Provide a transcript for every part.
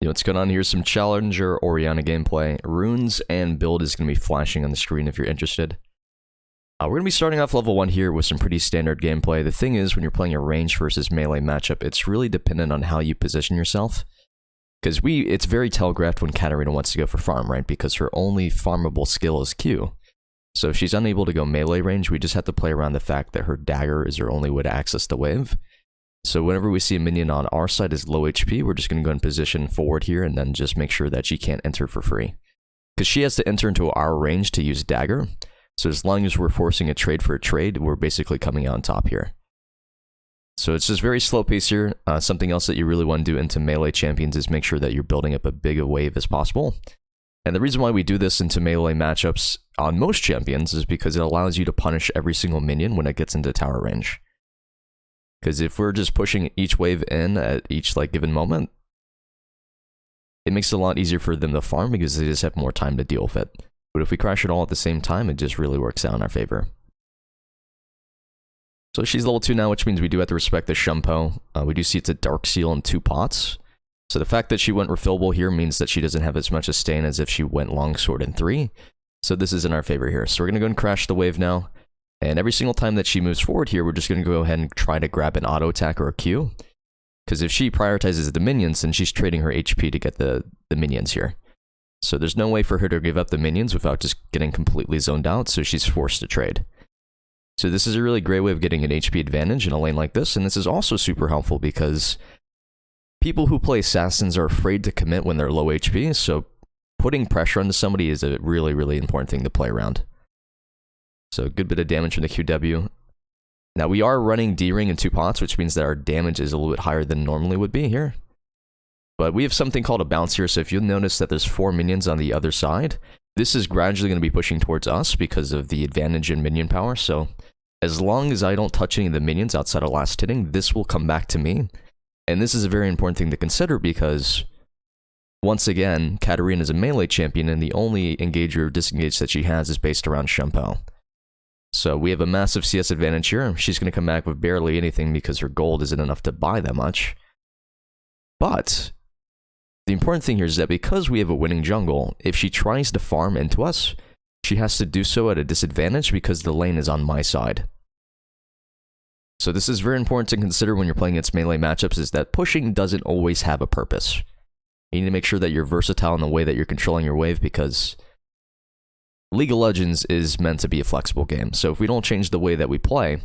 What's going on here? Some Challenger Orianna gameplay. Runes and build is going to be flashing on the screen if you're interested. We're going to be starting off level 1 here with some pretty standard gameplay. The thing is, when you're playing a range versus melee matchup, it's really dependent on how you position yourself. Because it's very telegraphed when Katarina wants to go for farm, right? Because her only farmable skill is Q. So if she's unable to go melee range, we just have to play around the fact that her dagger is her only way to access the wave. So whenever we see a minion on our side is low HP, we're just going to go and position forward here and then just make sure that she can't enter for free. Because she has to enter into our range to use dagger. So as long as we're forcing a trade for a trade, we're basically coming out on top here. So it's just very slow pace here. Something else that you really want to do into melee champions is make sure that you're building up a big a wave as possible. And the reason why we do this into melee matchups on most champions is because it allows you to punish every single minion when it gets into tower range. Because if we're just pushing each wave in at each given moment, it makes it a lot easier for them to farm because they just have more time to deal with it. But if we crash it all at the same time, it just really works out in our favor. So she's level 2 now, which means we do have to respect the Shumpo. We do see it's a Dark Seal in 2 pots. So the fact that she went refillable here means that she doesn't have as much a stain as if she went Longsword in 3. So this is in our favor here. So we're going to go and crash the wave now. And every single time that she moves forward here, we're just going to go ahead and try to grab an auto attack or a Q. Because if she prioritizes the minions, then she's trading her HP to get the minions here. So there's no way for her to give up the minions without just getting completely zoned out, so she's forced to trade. So this is a really great way of getting an HP advantage in a lane like this, and this is also super helpful because people who play Assassins are afraid to commit when they're low HP, so putting pressure onto somebody is a really, really important thing to play around. So a good bit of damage from the QW. Now we are running D-Ring in 2 pots, which means that our damage is a little bit higher than normally would be here. But we have something called a bounce here, so if you'll notice that there's 4 minions on the other side, this is gradually going to be pushing towards us because of the advantage in minion power. So as long as I don't touch any of the minions outside of last hitting, this will come back to me. And this is a very important thing to consider because, once again, Katarina is a melee champion and the only engage or disengage that she has is based around Shumpo. So we have a massive CS advantage here. She's going to come back with barely anything because her gold isn't enough to buy that much. But the important thing here is that because we have a winning jungle, if she tries to farm into us, she has to do so at a disadvantage because the lane is on my side. So this is very important to consider when you're playing against melee matchups, is that pushing doesn't always have a purpose. You need to make sure that you're versatile in the way that you're controlling your wave because League of Legends is meant to be a flexible game, so if we don't change the way that we play,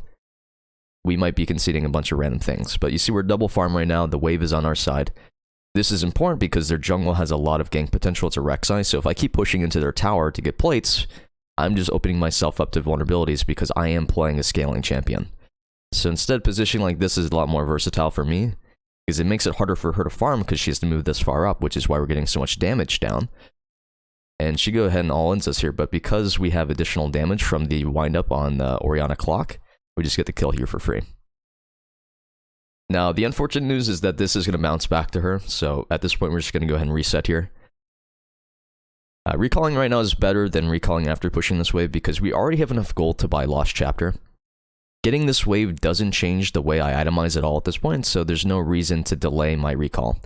we might be conceding a bunch of random things. But you see we're double farm right now, the wave is on our side. This is important because their jungle has a lot of gank potential, it's a Rek'Sai, so if I keep pushing into their tower to get plates, I'm just opening myself up to vulnerabilities because I am playing a scaling champion. So instead, positioning like this is a lot more versatile for me, because it makes it harder for her to farm because she has to move this far up, which is why we're getting so much damage down. And she go ahead and all-ins us here, but because we have additional damage from the wind-up on the Orianna clock, we just get the kill here for free. Now, the unfortunate news is that this is going to bounce back to her, so at this point we're just going to go ahead and reset here. Recalling right now is better than recalling after pushing this wave because we already have enough gold to buy Lost Chapter. Getting this wave doesn't change the way I itemize at all at this point, so there's no reason to delay my recall.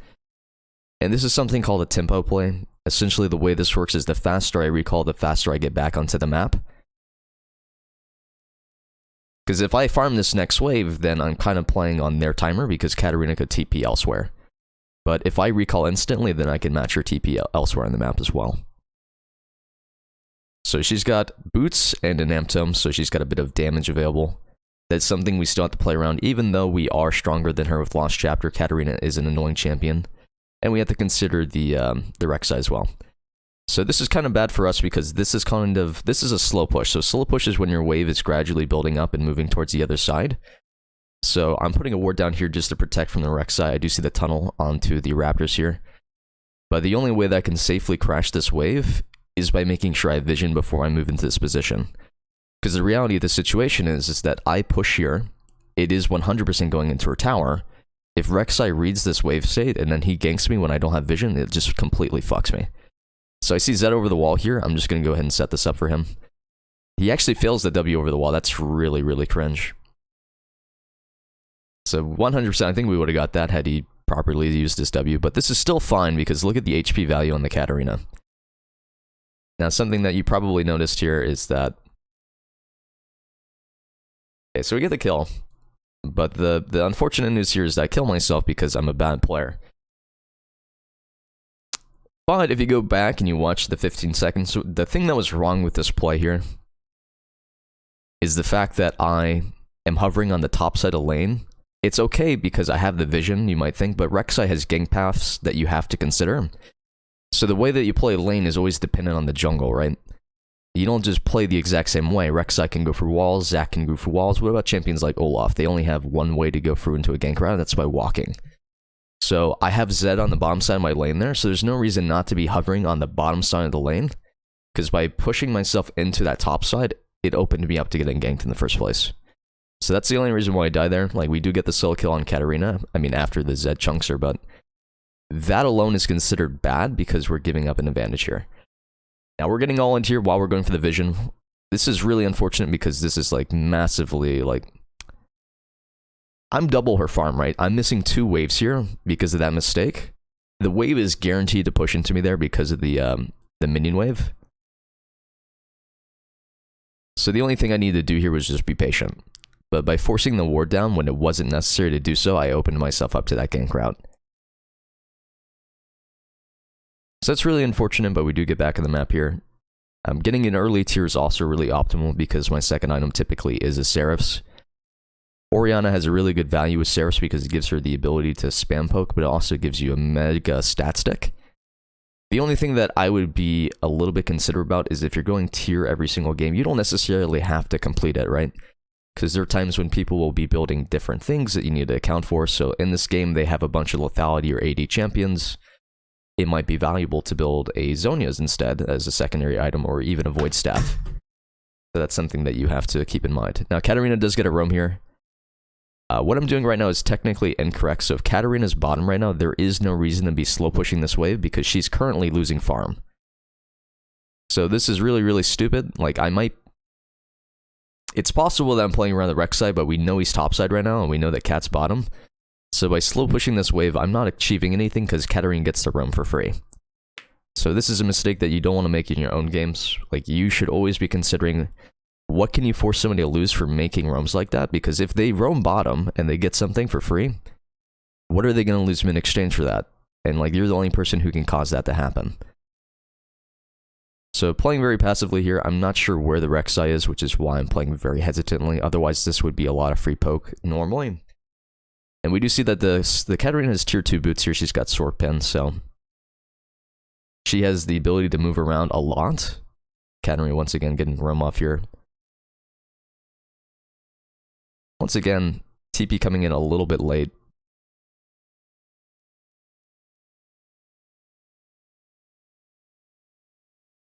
And this is something called a tempo play. Essentially, the way this works is the faster I recall, the faster I get back onto the map. Because if I farm this next wave, then I'm kind of playing on their timer because Katarina could TP elsewhere. But if I recall instantly, then I can match her TP elsewhere on the map as well. So she's got boots and an amp tome, so she's got a bit of damage available. That's something we still have to play around, even though we are stronger than her with Lost Chapter. Katarina is an annoying champion. And we have to consider the Rek'Sai as well. So this is kind of bad for us because this is a slow push. So slow push is when your wave is gradually building up and moving towards the other side. So I'm putting a ward down here just to protect from the Rek'Sai. I do see the tunnel onto the Raptors here. But the only way that I can safely crash this wave is by making sure I have vision before I move into this position. Because the reality of the situation is that I push here. It is 100% going into her tower. If Rek'Sai reads this wave state and then he ganks me when I don't have vision, it just completely fucks me. So I see Zed over the wall here. I'm just going to go ahead and set this up for him. He actually fails the W over the wall. That's really, really cringe. So 100%, I think we would have got that had he properly used as W, but this is still fine because look at the HP value on the Katarina. Now, something that you probably noticed here is that... Okay, so we get the kill, but the unfortunate news here is that I kill myself because I'm a bad player. But if you go back and you watch the 15 seconds, the thing that was wrong with this play here is the fact that I am hovering on the top side of lane. It's okay because I have the vision, you might think, but Rek'Sai has gank paths that you have to consider. So the way that you play lane is always dependent on the jungle, right? You don't just play the exact same way. Rek'Sai can go through walls, Zac can go through walls. What about champions like Olaf? They only have one way to go through into a gank route, that's by walking. So I have Zed on the bottom side of my lane there, so there's no reason not to be hovering on the bottom side of the lane, because by pushing myself into that top side, it opened me up to getting ganked in the first place. So that's the only reason why I die there. Like, we do get the solo kill on Katarina, I mean after the Zed chunks her, but that alone is considered bad because we're giving up an advantage here. Now we're getting all into here while we're going for the vision. This is really unfortunate because this is like massively like... I'm double her farm, right? I'm missing 2 waves here because of that mistake. The wave is guaranteed to push into me there because of the minion wave. So the only thing I needed to do here was just be patient. But by forcing the ward down when it wasn't necessary to do so, I opened myself up to that gank route. So that's really unfortunate, but we do get back in the map here. Getting an early tier is also really optimal because my second item typically is a Seraph's. Orianna has a really good value with Seraph's because it gives her the ability to spam poke, but it also gives you a mega stat stick. The only thing that I would be a little bit considerate about is if you're going tier every single game, you don't necessarily have to complete it, right? Because there are times when people will be building different things that you need to account for. So in this game, they have a bunch of lethality or AD champions. It might be valuable to build a Zhonya's instead as a secondary item, or even a Void Staff. So that's something that you have to keep in mind. Now, Katarina does get a roam here. What I'm doing right now is technically incorrect. So if Katarina's bottom right now, there is no reason to be slow pushing this wave because she's currently losing farm. So this is really, really stupid. Like, I might... It's possible that I'm playing around the Rek'Sai, but we know he's topside right now, and we know that Kat's bottom. So by slow pushing this wave, I'm not achieving anything because Katarina gets the roam for free. So this is a mistake that you don't want to make in your own games. Like, you should always be considering... What can you force somebody to lose for making roams like that? Because if they roam bottom and they get something for free, what are they going to lose in exchange for that? And like, you're the only person who can cause that to happen. So playing very passively here, I'm not sure where the Rek'Sai is, which is why I'm playing very hesitantly. Otherwise, this would be a lot of free poke normally. And we do see that the Katarina has tier 2 boots here. She's got sword pen, so she has the ability to move around a lot. Katarina once again getting roam off here. Once again, TP coming in a little bit late.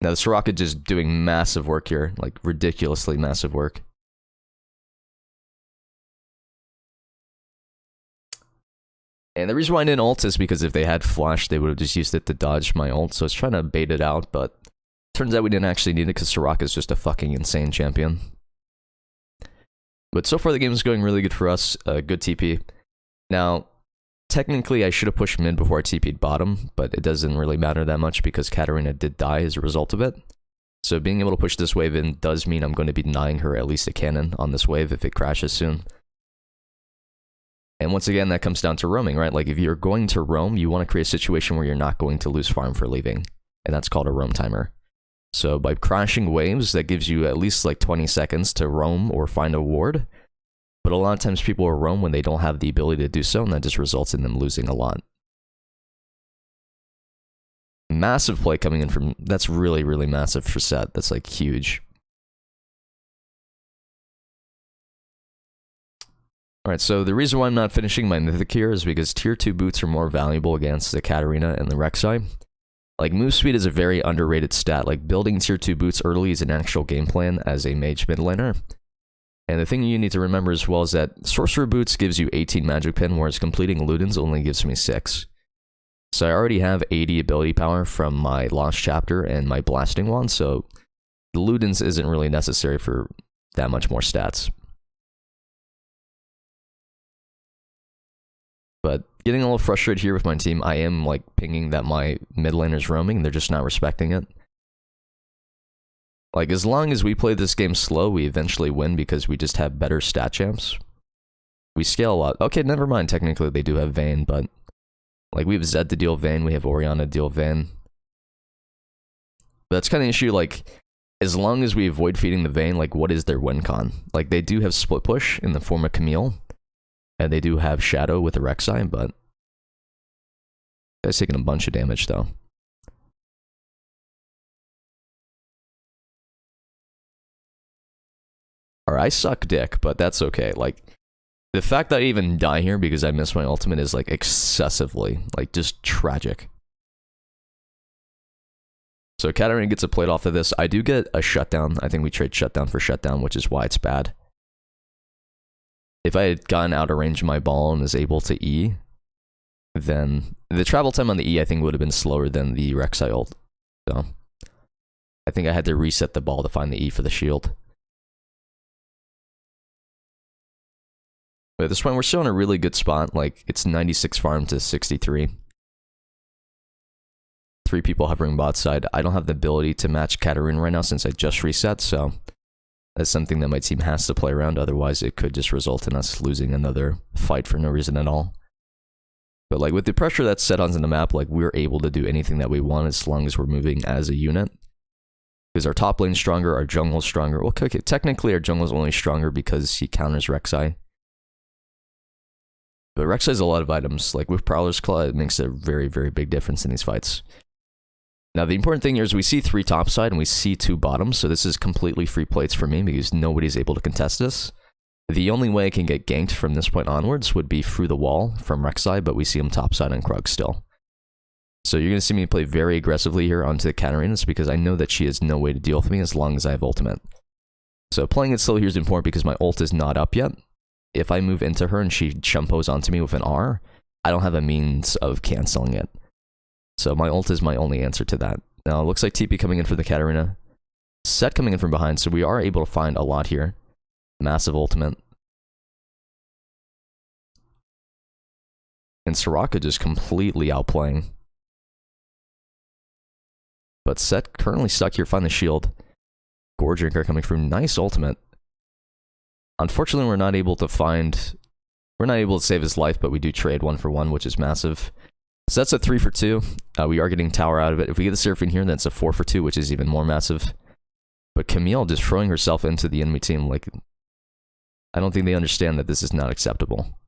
Now, the Soraka just doing massive work here, like ridiculously massive work. And the reason why I didn't ult is because if they had flash, they would have just used it to dodge my ult. So I was trying to bait it out, but turns out we didn't actually need it because Soraka is just a fucking insane champion. But so far the game is going really good for us, good TP. Now, technically I should have pushed mid before I TP'd bottom, but it doesn't really matter that much because Katarina did die as a result of it. So being able to push this wave in does mean I'm going to be denying her at least a cannon on this wave if it crashes soon. And once again, that comes down to roaming, right? Like, if you're going to roam, you want to create a situation where you're not going to lose farm for leaving. And that's called a roam timer. So by crashing waves, that gives you at least like 20 seconds to roam or find a ward. But a lot of times people will roam when they don't have the ability to do so, and that just results in them losing a lot. Massive play coming in from... That's really, really massive for set. That's like huge. Alright, so the reason why I'm not finishing my Mythic here is because tier 2 boots are more valuable against the Katarina and the Rek'Sai. Like, move speed is a very underrated stat. Like, building tier 2 boots early is an actual game plan as a mage mid laner. And the thing you need to remember as well is that Sorcerer Boots gives you 18 magic pen, whereas completing Ludens only gives me 6. So I already have 80 ability power from my Lost Chapter and my Blasting Wand, so the Ludens isn't really necessary for that much more stats. But getting a little frustrated here with my team. I am like pinging that my mid laner's roaming and they're just not respecting it. Like, as long as we play this game slow, we eventually win because we just have better stat champs. We scale a lot. Okay, never mind. Technically, they do have Vayne, but like, we have Zed to deal Vayne. We have Orianna to deal Vayne. But that's kind of an issue. Like, as long as we avoid feeding the Vayne, like, what is their win con? Like, they do have split push in the form of Camille. And they do have Shadow with the Rek'Sai, but guy's taking a bunch of damage, though. Alright, I suck dick, but that's okay. Like, the fact that I even die here because I missed my ultimate is, like, excessively, like, just tragic. So Katarina gets a plate off of this. I do get a shutdown. I think we trade shutdown for shutdown, which is why it's bad. If I had gotten out of range of my ball and was able to E, then the travel time on the E I think would have been slower than the Rek'Sai ult. So I think I had to reset the ball to find the E for the shield. But at this point, we're still in a really good spot. Like, it's 96 farm to 63. 3 people hovering bot side. I don't have the ability to match Katarina right now since I just reset, so that's something that my team has to play around. Otherwise, it could just result in us losing another fight for no reason at all. But like, with the pressure that's set onto the map, like, we're able to do anything that we want as long as we're moving as a unit. Because our top lane's stronger, our jungle's stronger. Well, okay, technically our jungle's only stronger because he counters Rek'Sai. But Rek'Sai has a lot of items. Like, with Prowler's Claw, it makes a very, very big difference in these fights. Now, the important thing here is we see 3 topside and we see 2 bottoms, so this is completely free plates for me because nobody's able to contest this. The only way I can get ganked from this point onwards would be through the wall from Rek'Sai, but we see him topside on Krug still. So you're going to see me play very aggressively here onto the KATARINAS because I know that she has no way to deal with me as long as I have ultimate. So playing it slow here is important because my ult is not up yet. If I move into her and she chumpos onto me with an R, I don't have a means of canceling it. So my ult is my only answer to that. Now, it looks like TP coming in for the Katarina. Set coming in from behind, so we are able to find a lot here. Massive ultimate. And Soraka just completely outplaying. But Set currently stuck here, find the shield. Gore Drinker coming through, nice ultimate. Unfortunately, we're not able to save his life, but we do trade 1 for 1, which is massive. So that's a 3 for 2. We are getting tower out of it. If we get the Seraphine here, then it's a 4 for 2, which is even more massive. But Camille just throwing herself into the enemy team, like, I don't think they understand that this is not acceptable.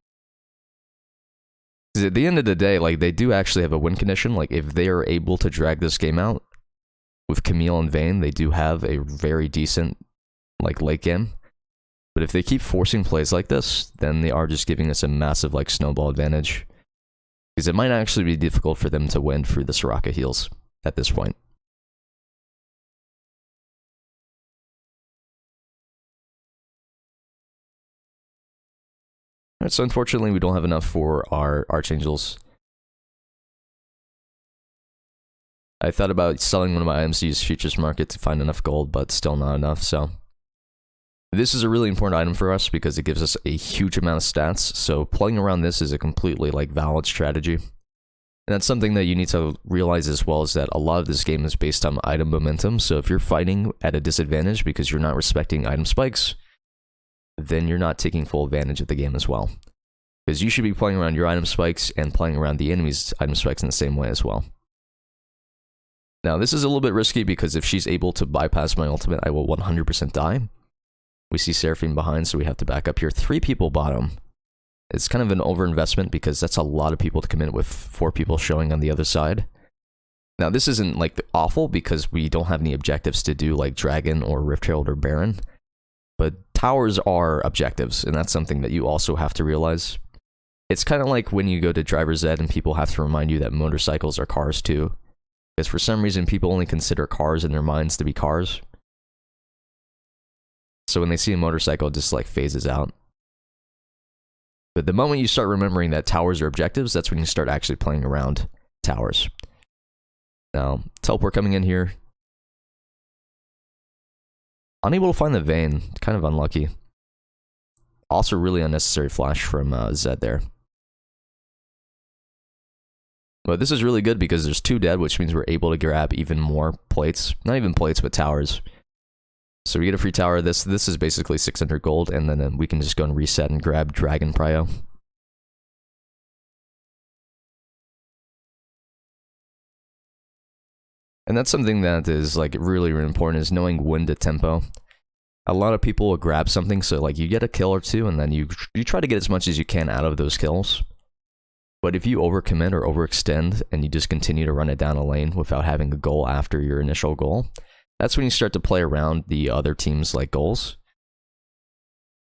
Because at the end of the day, like, they do actually have a win condition. Like, if they are able to drag this game out with Camille and Vayne, they do have a very decent, like, late game. But if they keep forcing plays like this, then they are just giving us a massive, like, snowball advantage. Because it might actually be difficult for them to win through the Soraka heals at this point. Alright, so unfortunately we don't have enough for our Archangels. I thought about selling one of my items to use Futures Market to find enough gold, but still not enough, so this is a really important item for us because it gives us a huge amount of stats, so playing around this is a completely, like, valid strategy. And that's something that you need to realize as well, is that a lot of this game is based on item momentum, so if you're fighting at a disadvantage because you're not respecting item spikes, then you're not taking full advantage of the game as well. Because you should be playing around your item spikes and playing around the enemy's item spikes in the same way as well. Now, this is a little bit risky because if she's able to bypass my ultimate, I will 100% die. We see Seraphine behind, so we have to back up here. 3 people bottom. It's kind of an overinvestment because that's a lot of people to commit with 4 people showing on the other side. Now, this isn't, like, awful because we don't have any objectives to do, like Dragon or Rift Herald or Baron. But towers are objectives, and that's something that you also have to realize. It's kind of like when you go to Driver's Ed and people have to remind you that motorcycles are cars too. Because for some reason, people only consider cars in their minds to be cars. So when they see a motorcycle, it just, like, phases out. But the moment you start remembering that towers are objectives, that's when you start actually playing around towers. Now, teleport coming in here. Unable to find the Vayne. Kind of unlucky. Also really unnecessary flash from Zed there. But this is really good because there's 2 dead, which means we're able to grab even more plates. Not even plates, but towers. So we get a free tower. This is basically 600 gold, and then we can just go and reset and grab Dragon Prio. And that's something that is like really, really important, is knowing when to tempo. A lot of people will grab something, so like you get a kill or 2, and then you try to get as much as you can out of those kills. But if you overcommit or overextend and you just continue to run it down a lane without having a goal after your initial goal, that's when you start to play around the other team's like goals.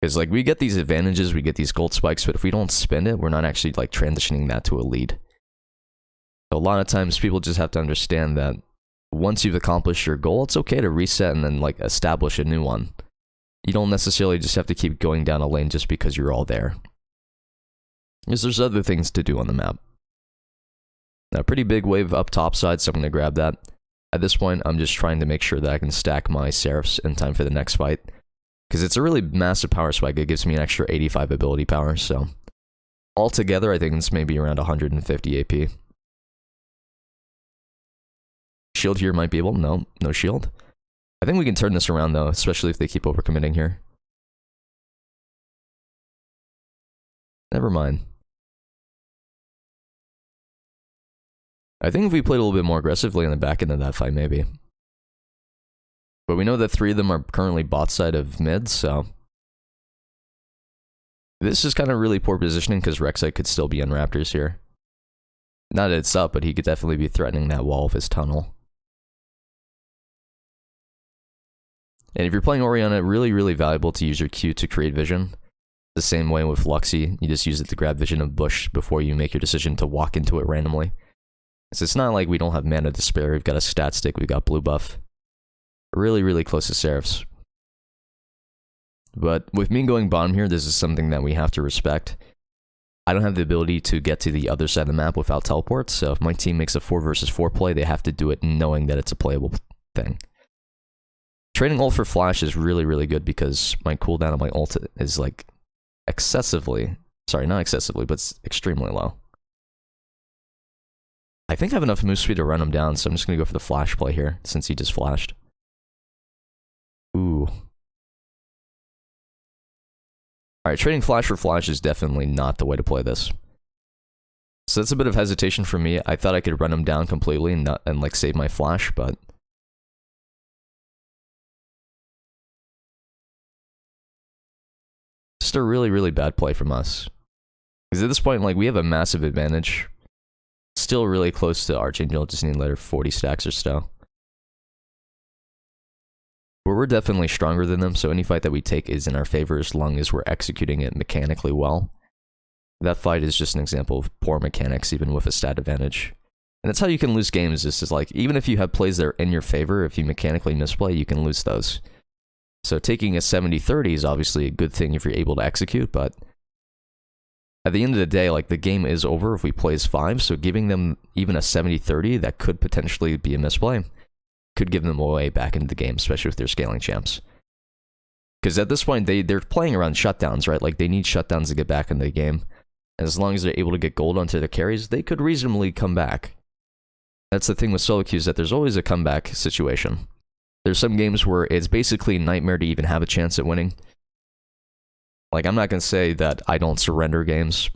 Because like we get these advantages, we get these gold spikes, but if we don't spend it, we're not actually like transitioning that to a lead. So a lot of times people just have to understand that once you've accomplished your goal, it's okay to reset and then like establish a new one. You don't necessarily just have to keep going down a lane just because you're all there. Because there's other things to do on the map. Now, a pretty big wave up top side, so I'm going to grab that. At this point, I'm just trying to make sure that I can stack my Seraphs in time for the next fight. Because it's a really massive power spike. It gives me an extra 85 ability power, so altogether, I think it's maybe around 150 AP. Shield here might be able... No shield. I think we can turn this around, though, especially if they keep overcommitting here. Never mind. I think if we played a little bit more aggressively on the back end of that fight, maybe. But we know that 3 of them are currently bot side of mid, so... This is kind of really poor positioning, because Rek'Sai could still be on Raptors here. Not that it's up, but he could definitely be threatening that wall of his tunnel. And if you're playing Orianna, really, really valuable to use your Q to create vision. The same way with Luxie, you just use it to grab vision of bush before you make your decision to walk into it randomly. So it's not like we don't have mana to spare, we've got a stat stick, we've got blue buff. Really, really close to Seraphs. But with me going bottom here, this is something that we have to respect. I don't have the ability to get to the other side of the map without teleports, so if my team makes a 4 versus 4 play, they have to do it knowing that it's a playable thing. Trading ult for flash is really, really good because my cooldown on my ult is like excessively, sorry, not excessively, but it's extremely low. I think I have enough move speed to run him down, so I'm just going to go for the flash play here, since he just flashed. Ooh. Alright, trading flash for flash is definitely not the way to play this. So that's a bit of hesitation for me. I thought I could run him down completely and like save my flash, but... Just a really, really bad play from us. Because at this point, like, we have a massive advantage. Still really close to Archangel, just need another 40 stacks or so. But we're definitely stronger than them, so any fight that we take is in our favor as long as we're executing it mechanically well. That fight is just an example of poor mechanics, even with a stat advantage. And that's how you can lose games, is like, even if you have plays that are in your favor, if you mechanically misplay, you can lose those. So taking a 70-30 is obviously a good thing if you're able to execute, but at the end of the day, like, the game is over if we play as 5, so giving them even a 70-30 that could potentially be a misplay could give them a way back into the game, especially if they're scaling champs. Because at this point, they're playing around shutdowns, right? Like, they need shutdowns to get back into the game. And as long as they're able to get gold onto their carries, they could reasonably come back. That's the thing with solo queues, that there's always a comeback situation. There's some games where it's basically a nightmare to even have a chance at winning. Like, I'm not going to say that I don't surrender games,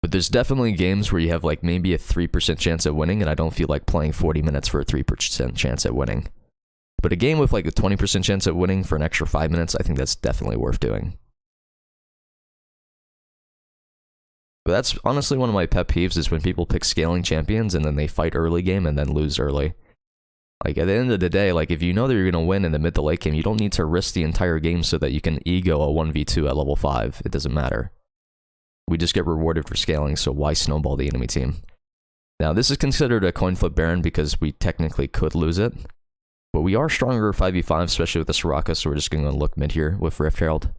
but there's definitely games where you have like maybe a 3% chance at winning, and I don't feel like playing 40 minutes for a 3% chance at winning. But a game with like a 20% chance at winning for an extra 5 minutes, I think that's definitely worth doing. But that's honestly one of my pet peeves, is when people pick scaling champions and then they fight early game and then lose early. Like, at the end of the day, like, if you know that you're going to win in the mid to late game, you don't need to risk the entire game so that you can ego a 1v2 at level 5. It doesn't matter. We just get rewarded for scaling, so why snowball the enemy team? Now, this is considered a coin flip Baron because we technically could lose it. But we are stronger 5v5, especially with the Soraka, so we're just going to look mid here with Rift Herald.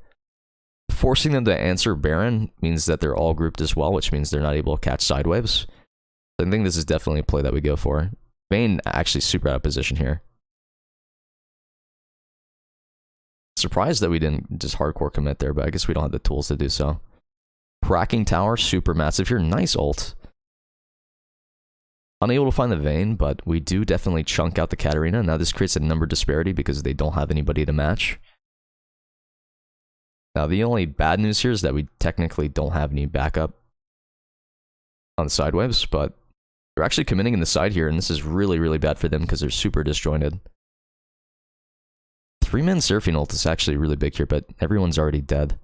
Forcing them to answer Baron means that they're all grouped as well, which means they're not able to catch side waves. So I think this is definitely a play that we go for. Vayne actually super out of position here. Surprised that we didn't just hardcore commit there, but I guess we don't have the tools to do so. Cracking tower, super massive here. Nice ult. unable to find the vein, but we do definitely chunk out the Katarina. Now this creates a number disparity because they don't have anybody to match. Now the only bad news here is that we technically don't have any backup on the side waves, but they're actually committing in the side here, and this is really, really bad for them because they're super disjointed. 3-man surfing ult is actually really big here, but everyone's already dead.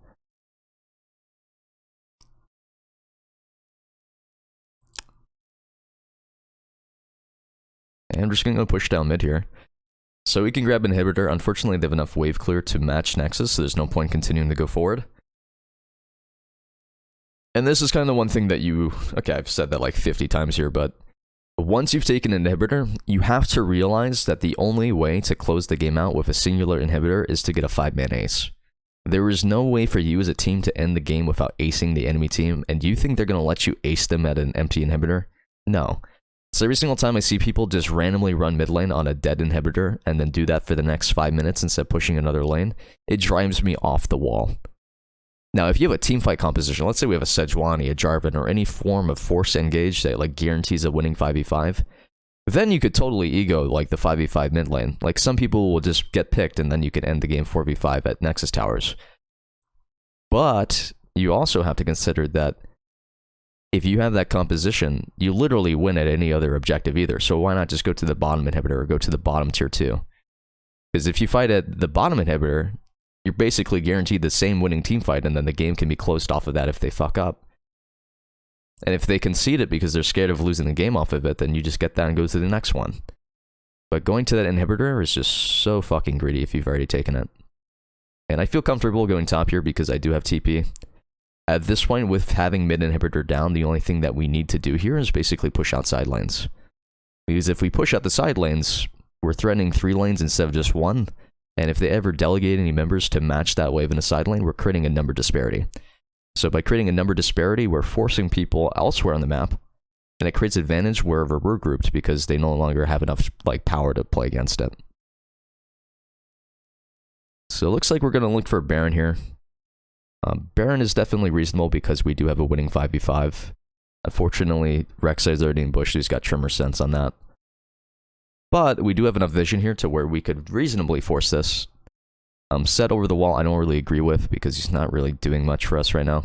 And we're just going to go push down mid here. So we can grab Inhibitor. Unfortunately, they have enough wave clear to match Nexus, so there's no point continuing to go forward. And this is kind of the one thing that you... Okay, I've said that like 50 times here, but once you've taken an Inhibitor, you have to realize that the only way to close the game out with a singular Inhibitor is to get a 5-man ace. There is no way for you as a team to end the game without acing the enemy team, and do you think they're going to let you ace them at an empty Inhibitor? No. So every single time I see people just randomly run mid lane on a dead Inhibitor and then do that for the next 5 minutes instead of pushing another lane, it drives me off the wall. Now, if you have a teamfight composition, let's say we have a Sejuani, a Jarvan, or any form of force engage that like guarantees a winning 5v5, then you could totally ego like the 5v5 mid lane. Like some people will just get picked and then you can end the game 4v5 at Nexus Towers. But you also have to consider that if you have that composition, you literally win at any other objective either. So why not just go to the bottom Inhibitor or go to the bottom tier 2? Because if you fight at the bottom Inhibitor, you're basically guaranteed the same winning team fight, and then the game can be closed off of that if they fuck up. And if they concede it because they're scared of losing the game off of it, then you just get that and go to the next one. But going to that Inhibitor is just so fucking greedy if you've already taken it. And I feel comfortable going top here because I do have TP. At this point, with having mid Inhibitor down, the only thing that we need to do here is basically push out side lanes. Because if we push out the side lanes, we're threatening 3 lanes instead of just 1. And if they ever delegate any members to match that wave in a side lane, we're creating a number disparity. So by creating a number disparity, we're forcing people elsewhere on the map. And it creates advantage wherever we're grouped because they no longer have enough like power to play against it. So it looks like we're going to look for a Baron here. Baron is definitely reasonable because we do have a winning 5v5. Unfortunately, Rek'Sai's already in bush, so he's got Tremor Sense on that. But we do have enough vision here to where we could reasonably force this. Set over the wall, I don't really agree with because he's not really doing much for us right now.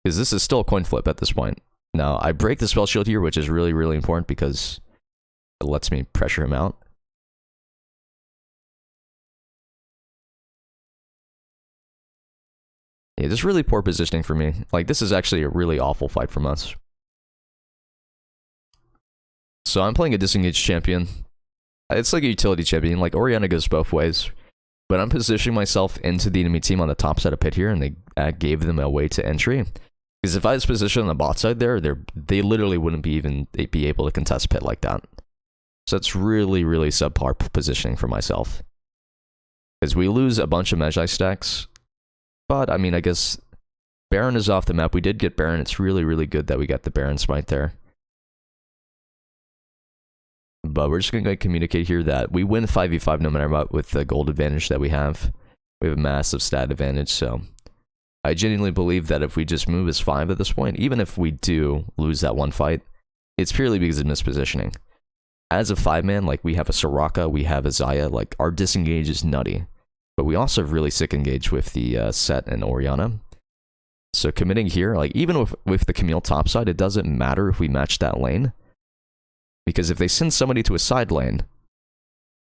Because this is still a coin flip at this point. Now, I break the spell shield here, which is really, really important because it lets me pressure him out. Yeah, just really poor positioning for me. Like, this is actually a really awful fight from us. So I'm playing a disengaged champion. It's like a utility champion. Like, Orianna goes both ways. But I'm positioning myself into the enemy team on the top side of pit here, and they gave them a way to entry. Because if I was positioned on the bot side there, they literally wouldn't be able to contest pit like that. So it's really, really subpar positioning for myself. Because we lose a bunch of Magi stacks. But, I mean, I guess Baron is off the map. We did get Baron. It's really, really good that we got the Baron smite there. But we're just going to communicate here that we win 5v5 no matter what with the gold advantage that we have. We have a massive stat advantage, so I genuinely believe that if we just move as 5 at this point, even if we do lose that one fight, it's purely because of mispositioning. As a 5-man, like, we have a Soraka, we have a Xayah, like, our disengage is nutty. But we also have really sick engage with the Set and Orianna. So committing here, like, even with the Camille topside, it doesn't matter if we match that lane. Because if they send somebody to a side lane,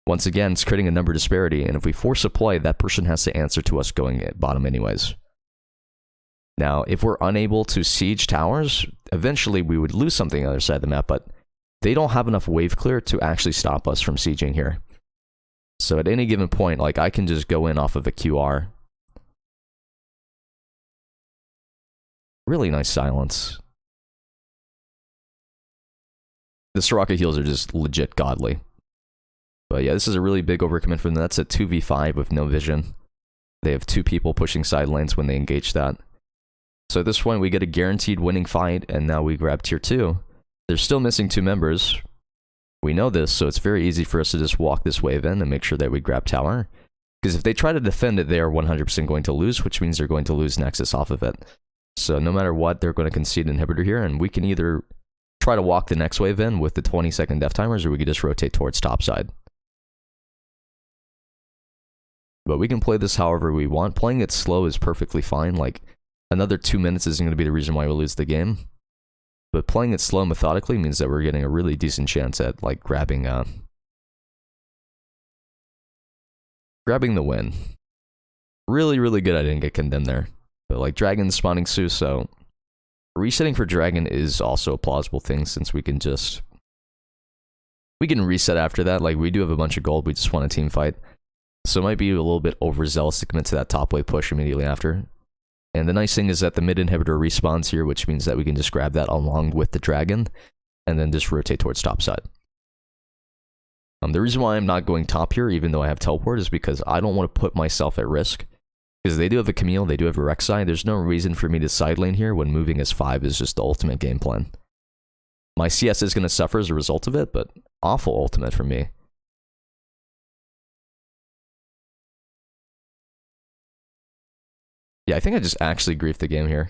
once again, it's creating a number disparity, and if we force a play, that person has to answer to us going at bottom anyways. Now, if we're unable to siege towers, eventually we would lose something on the other side of the map, but they don't have enough wave clear to actually stop us from sieging here. So at any given point, like, I can just go in off of a QR. Really nice silence. The Soraka heals are just legit godly. But yeah, this is a really big overcommit for them. That's a 2v5 with no vision. They have 2 people pushing side lanes when they engage that. So at this point, we get a guaranteed winning fight, and now we grab tier 2. They're still missing 2 members. We know this, so it's very easy for us to just walk this wave in and make sure that we grab tower. Because if they try to defend it, they are 100% going to lose, which means they're going to lose Nexus off of it. So no matter what, they're going to concede an inhibitor here, and we can either try to walk the next wave in with the 20-second death timers, or we could just rotate towards topside. But we can play this however we want. Playing it slow is perfectly fine. Like, another 2 minutes isn't going to be the reason why we lose the game. But playing it slow methodically means that we're getting a really decent chance at, like, grabbing the win. Really, really good I didn't get condemned there. But, like, Dragon's spawning soon, so resetting for Dragon is also a plausible thing, since we can reset after that. Like, we do have a bunch of gold, we just want a team fight. So it might be a little bit overzealous to commit to that top wave push immediately after. And the nice thing is that the mid inhibitor respawns here, which means that we can just grab that along with the dragon, and then just rotate towards topside. The reason why I'm not going top here, even though I have teleport, is because I don't want to put myself at risk. Because they do have a Camille, they do have a Rek'Sai, there's no reason for me to side lane here when moving as 5 is just the ultimate game plan. My CS is going to suffer as a result of it, but awful ultimate for me. Yeah, I think I just actually griefed the game here.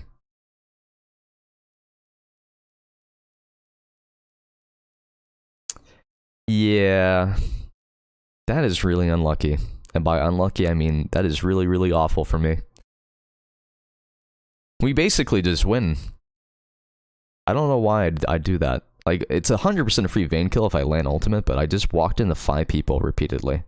Yeah, that is really unlucky. And by unlucky, I mean that is really, really awful for me. We basically just win. I don't know why I'd do that. Like, it's 100% a free Vayne kill if I land ultimate, but I just walked into 5 people repeatedly.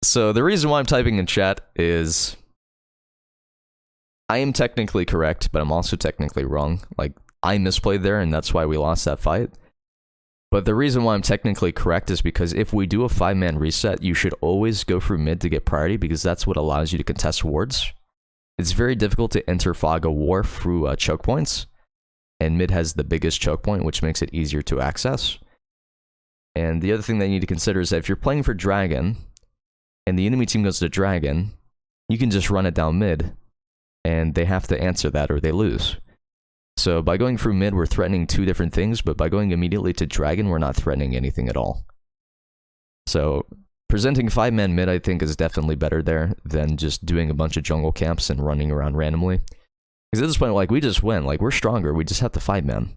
So the reason why I'm typing in chat is I am technically correct, but I'm also technically wrong. Like, I misplayed there, and that's why we lost that fight. But the reason why I'm technically correct is because if we do a 5-man reset, you should always go through mid to get priority, because that's what allows you to contest wards. It's very difficult to enter fog a war through choke points, and mid has the biggest choke point, which makes it easier to access. And the other thing that you need to consider is that if you're playing for Dragon, and the enemy team goes to Dragon, you can just run it down mid, and they have to answer that or they lose. So by going through mid, we're threatening 2 different things, but by going immediately to Dragon, we're not threatening anything at all. So presenting 5-man mid, I think, is definitely better there than just doing a bunch of jungle camps and running around randomly. Because at this point, like, we just win. Like, we're stronger, we just have to 5-man.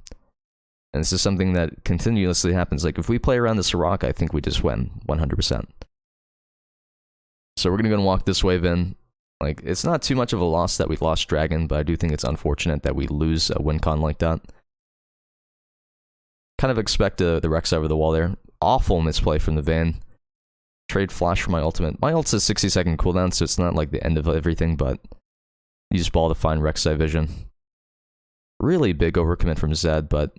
And this is something that continuously happens. Like, if we play around the Soraka, I think we just win, 100%. So we're gonna go and walk this wave in. Like, it's not too much of a loss that we lost Dragon, but I do think it's unfortunate that we lose a win con like that. Kind of expect the Rex over the wall there. Awful misplay from the Vayne. Trade flash for my ultimate. My ult's a 60-second cooldown, so it's not like the end of everything, but use ball to find Rek'Sai vision. Really big overcommit from Zed, but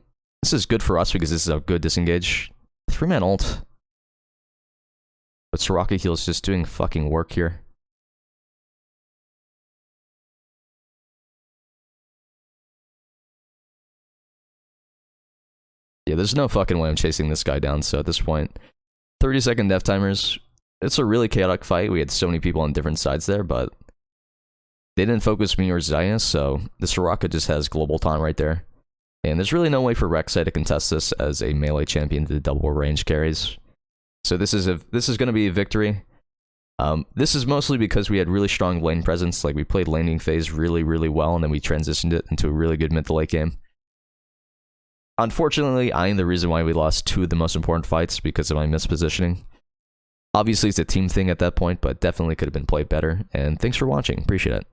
this is good for us because this is a good disengage. 3-man ult. But Soraka heal's just doing fucking work here. Yeah, there's no fucking way I'm chasing this guy down, so at this point, 30-second death timers. It's a really chaotic fight. We had so many people on different sides there, but they didn't focus me or Zianni, so the Soraka just has global taunt right there. And there's really no way for Rek'Sai to contest this as a melee champion to double range carries. So this is going to be a victory. This is mostly because we had really strong lane presence. Like, we played laning phase really, really well, and then we transitioned it into a really good mid to late game. Unfortunately, I am the reason why we lost 2 of the most important fights because of my mispositioning. Obviously, it's a team thing at that point, but definitely could have been played better. And thanks for watching. Appreciate it.